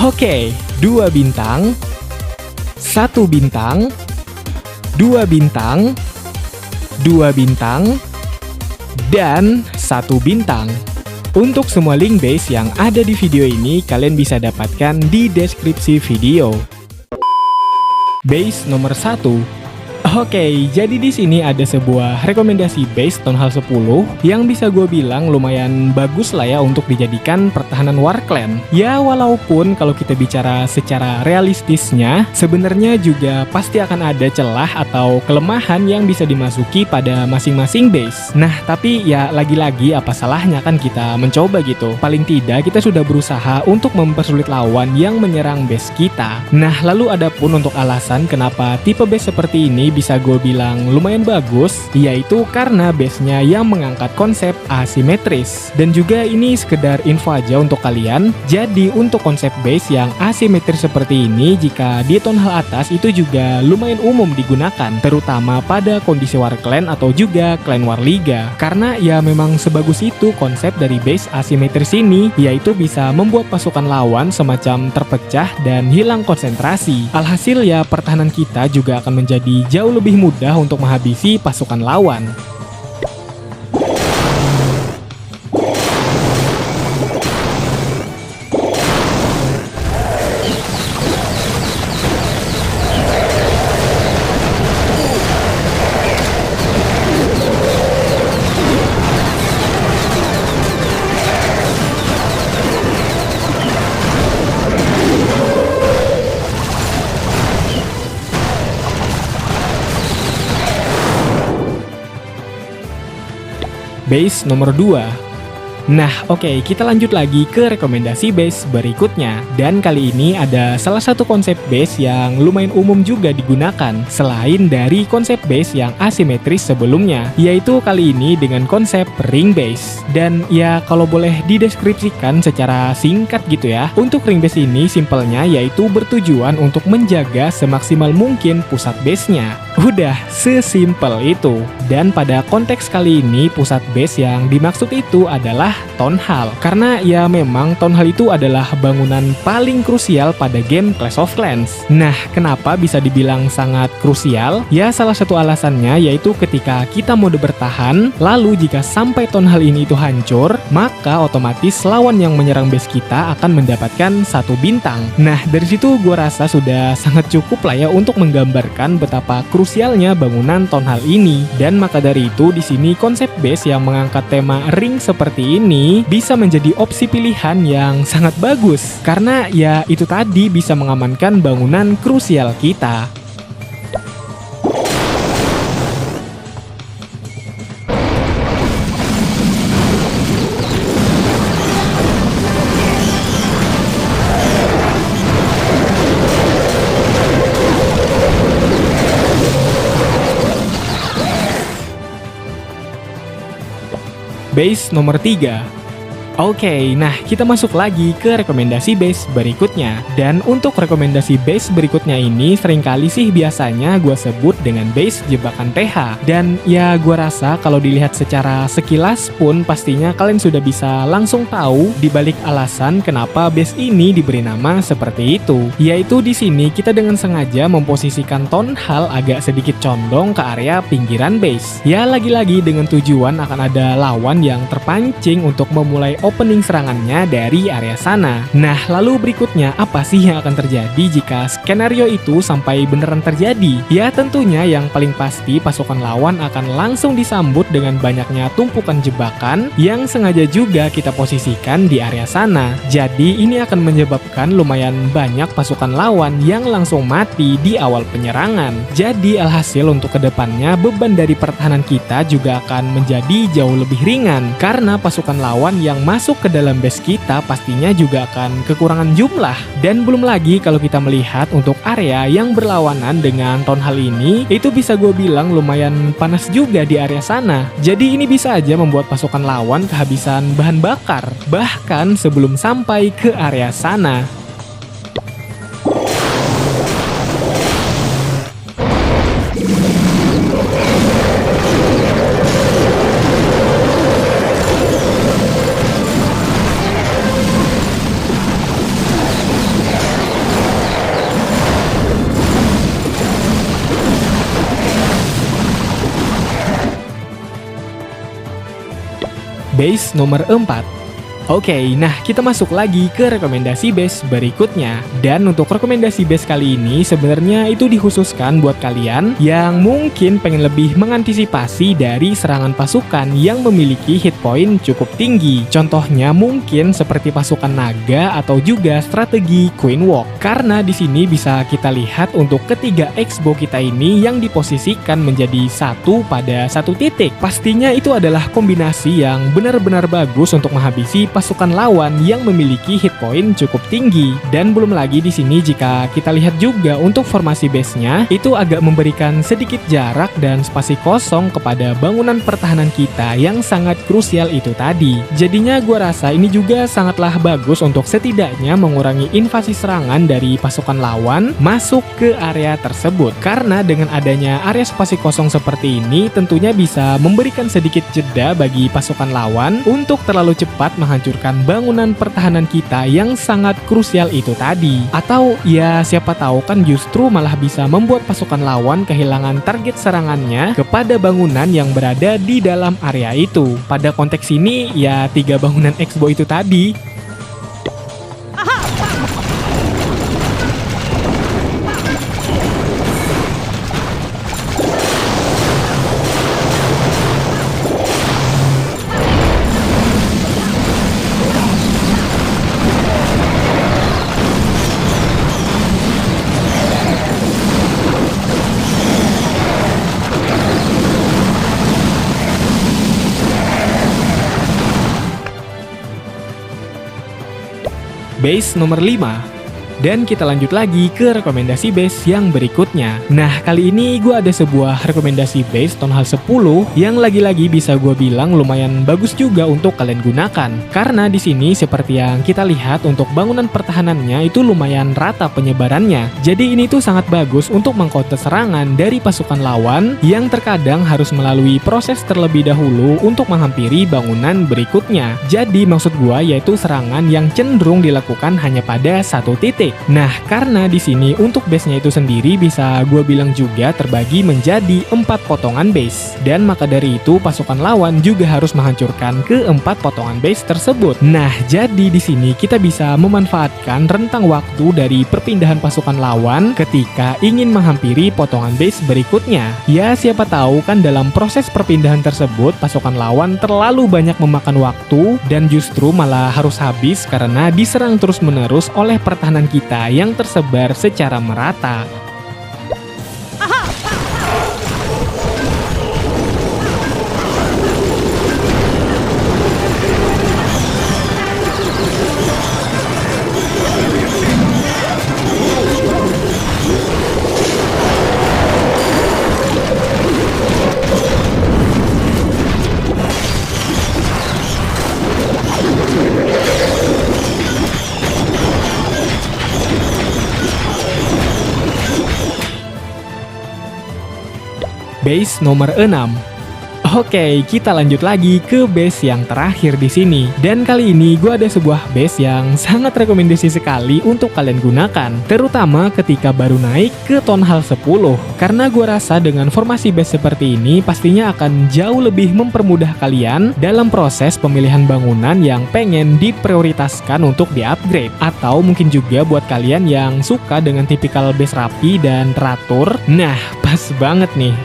Oke, 2 bintang, 1 bintang, 2 bintang, 2 bintang, dan 1 bintang. Untuk semua link base yang ada di video ini, kalian bisa dapatkan di deskripsi video. Base nomor 1. Oke, jadi di sini ada sebuah rekomendasi base Town Hall 10 yang bisa gue bilang lumayan bagus lah ya untuk dijadikan pertahanan War Clan. Ya, walaupun kalau kita bicara secara realistisnya, sebenarnya juga pasti akan ada celah atau kelemahan yang bisa dimasuki pada masing-masing base. Nah, tapi ya lagi-lagi apa salahnya kan kita mencoba gitu. Paling tidak kita sudah berusaha untuk mempersulit lawan yang menyerang base kita. Nah, lalu ada pun untuk alasan kenapa tipe base seperti ini bisa gue bilang lumayan bagus, yaitu karena base-nya yang mengangkat konsep asimetris. Dan juga ini sekedar info aja untuk kalian, jadi untuk konsep base yang asimetris seperti ini, jika di Town Hall atas itu juga lumayan umum digunakan, terutama pada kondisi War Clan atau juga Clan War Liga. Karena ya memang sebagus itu konsep dari base asimetris ini, yaitu bisa membuat pasukan lawan semacam terpecah dan hilang konsentrasi. Alhasil ya pertahanan kita juga akan menjadi jauh lebih mudah untuk menghabisi pasukan lawan. Base nomor 2. Nah, oke, kita lanjut lagi ke rekomendasi base berikutnya. Dan kali ini ada salah satu konsep base yang lumayan umum juga digunakan selain dari konsep base yang asimetris sebelumnya, yaitu kali ini dengan konsep ring base. Dan ya kalau boleh dideskripsikan secara singkat gitu ya, untuk ring base ini simpelnya yaitu bertujuan untuk menjaga semaksimal mungkin pusat base-nya. Udah sesimpel itu. Dan pada konteks kali ini pusat base yang dimaksud itu adalah Town Hall. Karena ya memang Town Hall itu adalah bangunan paling krusial pada game Clash of Clans. Nah, kenapa bisa dibilang sangat krusial? Ya salah satu alasannya yaitu ketika kita mode bertahan, lalu jika sampai Town Hall ini itu hancur, maka otomatis lawan yang menyerang base kita akan mendapatkan 1 bintang. Nah, dari situ gue rasa sudah sangat cukup lah ya untuk menggambarkan betapa krusialnya bangunan Town Hall ini. Dan maka dari itu di sini konsep base yang mengangkat tema ring seperti ini bisa menjadi opsi pilihan yang sangat bagus karena ya itu tadi bisa mengamankan bangunan krusial kita. Base nomor 3. Oke, nah kita masuk lagi ke rekomendasi base berikutnya. Dan untuk rekomendasi base berikutnya ini seringkali sih biasanya gue sebut dengan base jebakan TH. Dan ya gue rasa kalau dilihat secara sekilas pun pastinya kalian sudah bisa langsung tahu dibalik alasan kenapa base ini diberi nama seperti itu. Yaitu di sini kita dengan sengaja memposisikan Town Hall agak sedikit condong ke area pinggiran base. Ya lagi-lagi dengan tujuan akan ada lawan yang terpancing untuk memulai opening serangannya dari area sana. Nah, lalu berikutnya apa sih yang akan terjadi jika skenario itu sampai beneran terjadi? Ya tentunya yang paling pasti pasukan lawan akan langsung disambut dengan banyaknya tumpukan jebakan yang sengaja juga kita posisikan di area sana. Jadi ini akan menyebabkan lumayan banyak pasukan lawan yang langsung mati di awal penyerangan. Jadi alhasil untuk kedepannya beban dari pertahanan kita juga akan menjadi jauh lebih ringan karena pasukan lawan yang masuk ke dalam base kita pastinya juga akan kekurangan jumlah. Dan belum lagi kalau kita melihat untuk area yang berlawanan dengan Town Hall ini, itu bisa gue bilang lumayan panas juga di area sana. Jadi ini bisa aja membuat pasukan lawan kehabisan bahan bakar, bahkan sebelum sampai ke area sana. Base nomor 4. Oke, nah kita masuk lagi ke rekomendasi base berikutnya. Dan untuk rekomendasi base kali ini sebenarnya itu dikhususkan buat kalian yang mungkin pengen lebih mengantisipasi dari serangan pasukan yang memiliki hit point cukup tinggi. Contohnya mungkin seperti pasukan naga atau juga strategi Queen Walk. Karena di sini bisa kita lihat untuk ketiga X-bow kita ini yang diposisikan menjadi satu pada satu titik. Pastinya itu adalah kombinasi yang benar-benar bagus untuk menghabisi pasukan lawan yang memiliki hit point cukup tinggi. Dan belum lagi di sini jika kita lihat juga untuk formasi base-nya itu agak memberikan sedikit jarak dan spasi kosong kepada bangunan pertahanan kita yang sangat krusial itu tadi. Jadinya gua rasa ini juga sangatlah bagus untuk setidaknya mengurangi invasi serangan dari pasukan lawan masuk ke area tersebut. Karena dengan adanya area spasi kosong seperti ini tentunya bisa memberikan sedikit jeda bagi pasukan lawan untuk terlalu cepat menghancurkan bangunan pertahanan kita yang sangat krusial itu tadi. Atau ya siapa tahu kan justru malah bisa membuat pasukan lawan kehilangan target serangannya kepada bangunan yang berada di dalam area itu. Pada konteks ini ya 3 bangunan X-bow itu tadi. Base nomor 5. Dan kita lanjut lagi ke rekomendasi base yang berikutnya. Nah, kali ini gue ada sebuah rekomendasi base Town Hall 10 yang lagi-lagi bisa gue bilang lumayan bagus juga untuk kalian gunakan. Karena di sini seperti yang kita lihat untuk bangunan pertahanannya itu lumayan rata penyebarannya. Jadi ini tuh sangat bagus untuk mengcounter serangan dari pasukan lawan yang terkadang harus melalui proses terlebih dahulu untuk menghampiri bangunan berikutnya. Jadi maksud gue yaitu serangan yang cenderung dilakukan hanya pada satu titik. Nah, karena di sini untuk base-nya itu sendiri bisa gue bilang juga terbagi menjadi 4 potongan base. Dan maka dari itu pasukan lawan juga harus menghancurkan ke-4 potongan base tersebut. Nah, jadi di sini kita bisa memanfaatkan rentang waktu dari perpindahan pasukan lawan ketika ingin menghampiri potongan base berikutnya. Ya, siapa tahu kan dalam proses perpindahan tersebut pasukan lawan terlalu banyak memakan waktu dan justru malah harus habis karena diserang terus-menerus oleh pertahanan kita yang tersebar secara merata. Base nomor 6. Oke, kita lanjut lagi ke base yang terakhir di sini. Dan kali ini gue ada sebuah base yang sangat rekomendasi sekali untuk kalian gunakan, terutama ketika baru naik ke Town Hall 10. Karena gue rasa dengan formasi base seperti ini pastinya akan jauh lebih mempermudah kalian dalam proses pemilihan bangunan yang pengen diprioritaskan untuk di-upgrade. Atau mungkin juga buat kalian yang suka dengan tipikal base rapi dan teratur. Nah, pas banget nih.